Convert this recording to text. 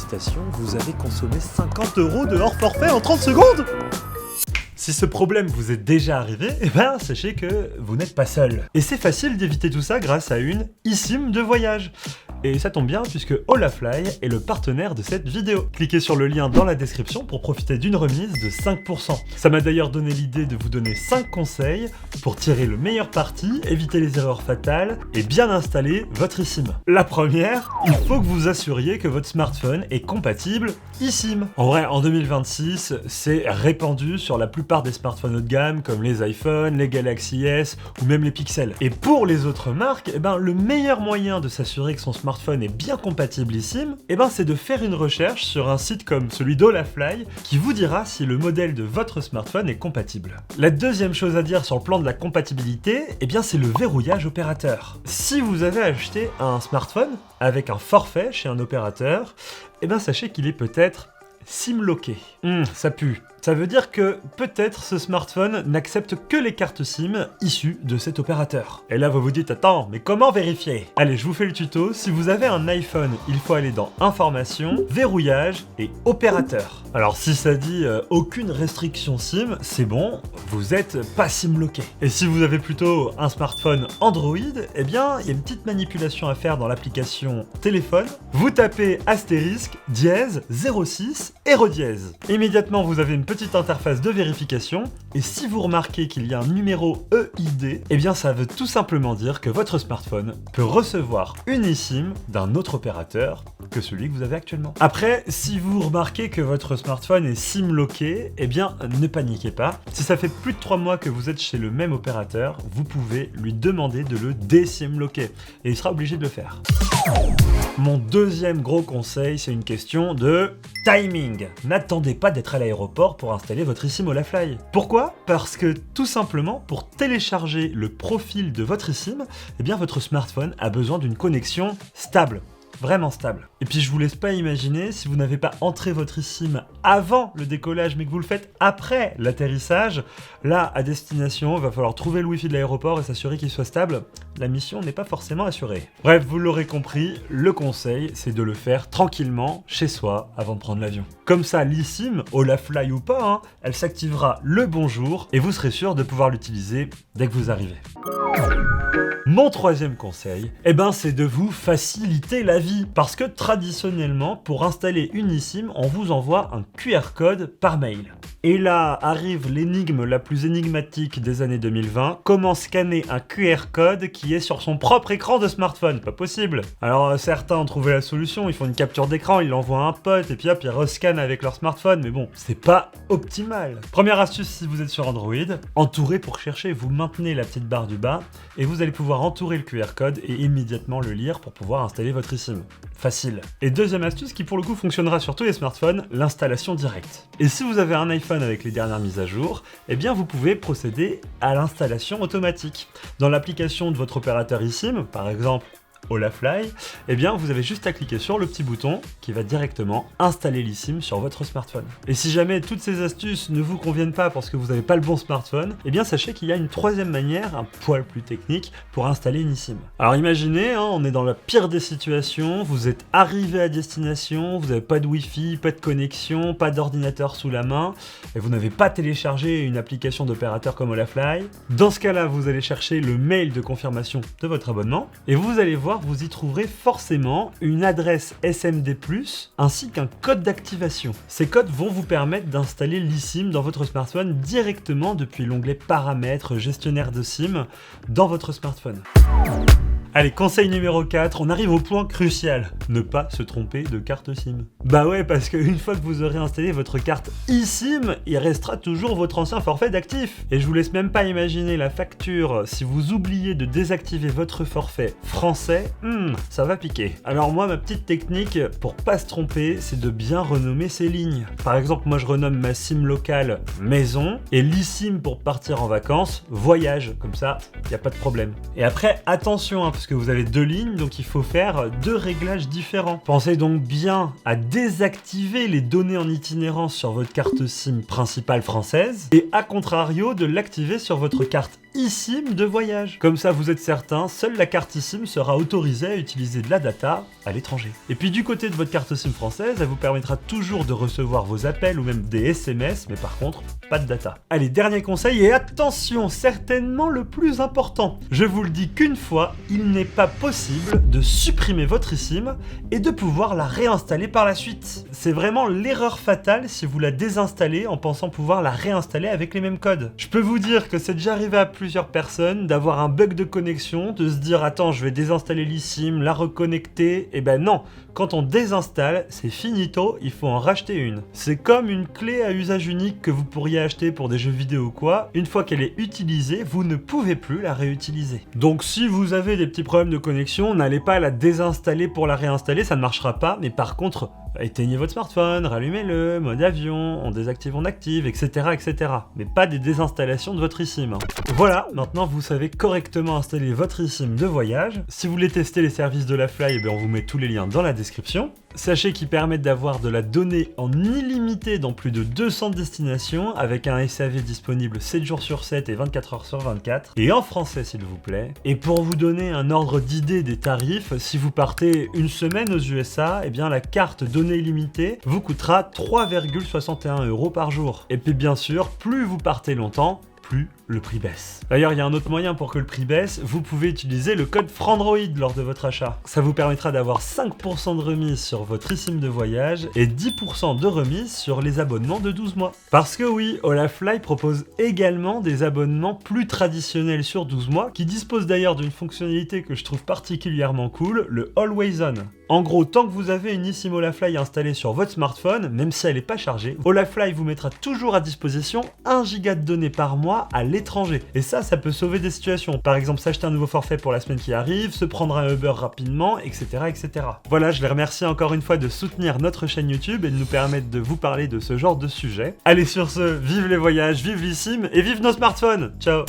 Félicitations, vous avez consommé 50 € de hors forfait en 30 secondes. Si ce problème vous est déjà arrivé, sachez que vous n'êtes pas seul. Et c'est facile d'éviter tout ça grâce à une eSIM de voyage. Et ça tombe bien puisque Olafly est le partenaire de cette vidéo. Cliquez sur le lien dans la description pour profiter d'une remise de 5%. Ça m'a d'ailleurs donné l'idée de vous donner 5 conseils pour tirer le meilleur parti, éviter les erreurs fatales et bien installer votre eSIM. La première, il faut que vous assuriez que votre smartphone est compatible eSIM. En vrai, en 2026, c'est répandu sur la plupart des smartphones haut de gamme comme les iPhones, les Galaxy S ou même les Pixel. Et pour les autres marques, le meilleur moyen de s'assurer que son smartphone est bien compatible eSIM, c'est de faire une recherche sur un site comme celui d'Olafly qui vous dira si le modèle de votre smartphone est compatible. La deuxième chose à dire sur le plan de la compatibilité, c'est le verrouillage opérateur. Si vous avez acheté un smartphone avec un forfait chez un opérateur, sachez qu'il est peut-être SIM-locké. Ça pue. Ça veut dire que peut-être ce smartphone n'accepte que les cartes SIM issues de cet opérateur. Et là vous vous dites, attends, mais comment vérifier? Allez, je vous fais le tuto. Si vous avez un iPhone, il faut aller dans Informations, Verrouillage et Opérateur. Alors si ça dit aucune restriction SIM, c'est bon, vous êtes pas SIM-locké. Et si vous avez plutôt un smartphone Android, il y a une petite manipulation à faire dans l'application téléphone. Vous tapez astérisque, dièse, 06 et redièse. Immédiatement vous avez une petite interface de vérification, et si vous remarquez qu'il y a un numéro EID, ça veut tout simplement dire que votre smartphone peut recevoir une eSIM d'un autre opérateur que celui que vous avez actuellement. Après, si vous remarquez que votre smartphone est SIM-locké, ne paniquez pas. Si ça fait plus de 3 mois que vous êtes chez le même opérateur, vous pouvez lui demander de le dé-SIM-locker, et il sera obligé de le faire. Mon deuxième gros conseil, c'est une question de timing. N'attendez pas d'être à l'aéroport pour installer votre eSIM Olafly. Pourquoi? Parce que tout simplement, pour télécharger le profil de votre eSIM, votre smartphone a besoin d'une connexion stable. Vraiment stable. Et puis je vous laisse pas imaginer si vous n'avez pas entré votre eSIM avant le décollage mais que vous le faites après l'atterrissage, là à destination, il va falloir trouver le wifi de l'aéroport et s'assurer qu'il soit stable. La mission n'est pas forcément assurée. Bref, vous l'aurez compris, le conseil c'est de le faire tranquillement chez soi avant de prendre l'avion. Comme ça l'eSIM, Olafly ou pas, elle s'activera le bon jour et vous serez sûr de pouvoir l'utiliser dès que vous arrivez. Mon troisième conseil, c'est de vous faciliter la vie. Parce que traditionnellement, pour installer une eSIM, on vous envoie un QR code par mail. Et là arrive l'énigme la plus énigmatique des années 2020. Comment scanner un QR code qui est sur son propre écran de smartphone? Pas possible. Alors certains ont trouvé la solution, ils font une capture d'écran, ils l'envoient à un pote et puis hop, ils rescannent avec leur smartphone. Mais bon, c'est pas optimal. Première astuce si vous êtes sur Android, entourer pour chercher, vous maintenez la petite barre du bas et vous allez pouvoir entourer le QR code et immédiatement le lire pour pouvoir installer votre eSIM. Facile. Et deuxième astuce qui pour le coup fonctionnera sur tous les smartphones, l'installation directe. Et si vous avez un iPhone avec les dernières mises à jour, vous pouvez procéder à l'installation automatique. Dans l'application de votre opérateur eSIM, par exemple Olafly, vous avez juste à cliquer sur le petit bouton qui va directement installer l'eSIM sur votre smartphone. Et si jamais toutes ces astuces ne vous conviennent pas parce que vous n'avez pas le bon smartphone, sachez qu'il y a une troisième manière, un poil plus technique, pour installer une eSIM. Alors imaginez, on est dans la pire des situations, vous êtes arrivé à destination, vous n'avez pas de Wi-Fi, pas de connexion, pas d'ordinateur sous la main, et vous n'avez pas téléchargé une application d'opérateur comme Olafly. Dans ce cas-là, vous allez chercher le mail de confirmation de votre abonnement, et vous allez voir, vous y trouverez forcément une adresse SMD+, ainsi qu'un code d'activation. Ces codes vont vous permettre d'installer l'eSIM dans votre smartphone directement depuis l'onglet Paramètres, gestionnaire de SIM, dans votre smartphone. Allez, conseil numéro 4, on arrive au point crucial. Ne pas se tromper de carte SIM. Bah ouais, parce qu'une fois que vous aurez installé votre carte eSIM, il restera toujours votre ancien forfait d'actif. Et je vous laisse même pas imaginer la facture si vous oubliez de désactiver votre forfait français, ça va piquer. Alors moi, ma petite technique pour pas se tromper, c'est de bien renommer ces lignes. Par exemple, moi je renomme ma SIM locale maison et l'eSIM pour partir en vacances, voyage. Comme ça, il n'y a pas de problème. Et après, attention, parce que vous avez 2 lignes, donc il faut faire 2 réglages différents. Pensez donc bien à désactiver les données en itinérance sur votre carte SIM principale française et à contrario de l'activer sur votre carte eSIM de voyage. Comme ça, vous êtes certain, seule la carte eSIM sera autorisée à utiliser de la data à l'étranger. Et puis du côté de votre carte SIM française, elle vous permettra toujours de recevoir vos appels ou même des SMS, mais par contre, pas de data. Allez, dernier conseil, et attention, certainement le plus important. Je vous le dis qu'une fois, il n'est pas possible de supprimer votre eSIM et de pouvoir la réinstaller par la suite. C'est vraiment l'erreur fatale si vous la désinstallez en pensant pouvoir la réinstaller avec les mêmes codes. Je peux vous dire que c'est déjà arrivé à plusieurs personnes d'avoir un bug de connexion, de se dire attends, je vais désinstaller l'eSIM, la reconnecter, et ben non, quand on désinstalle, c'est finito, il faut en racheter une. C'est comme une clé à usage unique que vous pourriez acheter pour des jeux vidéo ou quoi, une fois qu'elle est utilisée, vous ne pouvez plus la réutiliser. Donc si vous avez des petits problèmes de connexion, n'allez pas la désinstaller pour la réinstaller, ça ne marchera pas, mais par contre, éteignez votre smartphone, rallumez-le, mode avion, on désactive, on active, etc. etc. Mais pas des désinstallations de votre eSIM. Voilà, maintenant vous savez correctement installer votre eSIM de voyage. Si vous voulez tester les services de la Fly, on vous met tous les liens dans la description. Sachez qu'ils permettent d'avoir de la donnée en illimité dans plus de 200 destinations, avec un SAV disponible 7 jours sur 7 et 24 heures sur 24, et en français s'il vous plaît. Et pour vous donner un ordre d'idée des tarifs, si vous partez une semaine aux USA, la carte donnée illimitée vous coûtera 3,61 € par jour. Et puis bien sûr, plus vous partez longtemps, plus le prix baisse. D'ailleurs, il y a un autre moyen pour que le prix baisse, vous pouvez utiliser le code Frandroid lors de votre achat. Ça vous permettra d'avoir 5% de remise sur votre eSIM de voyage et 10% de remise sur les abonnements de 12 mois. Parce que oui, Olafly propose également des abonnements plus traditionnels sur 12 mois, qui disposent d'ailleurs d'une fonctionnalité que je trouve particulièrement cool, le Always On. En gros, tant que vous avez une eSIM Olafly installée sur votre smartphone, même si elle n'est pas chargée, Olafly vous mettra toujours à disposition 1 giga de données par mois à l'étranger. Et ça peut sauver des situations. Par exemple, s'acheter un nouveau forfait pour la semaine qui arrive, se prendre un Uber rapidement, etc. etc. Voilà, je les remercie encore une fois de soutenir notre chaîne YouTube et de nous permettre de vous parler de ce genre de sujet. Allez, sur ce, vive les voyages, vive l'eSIM et vive nos smartphones. Ciao.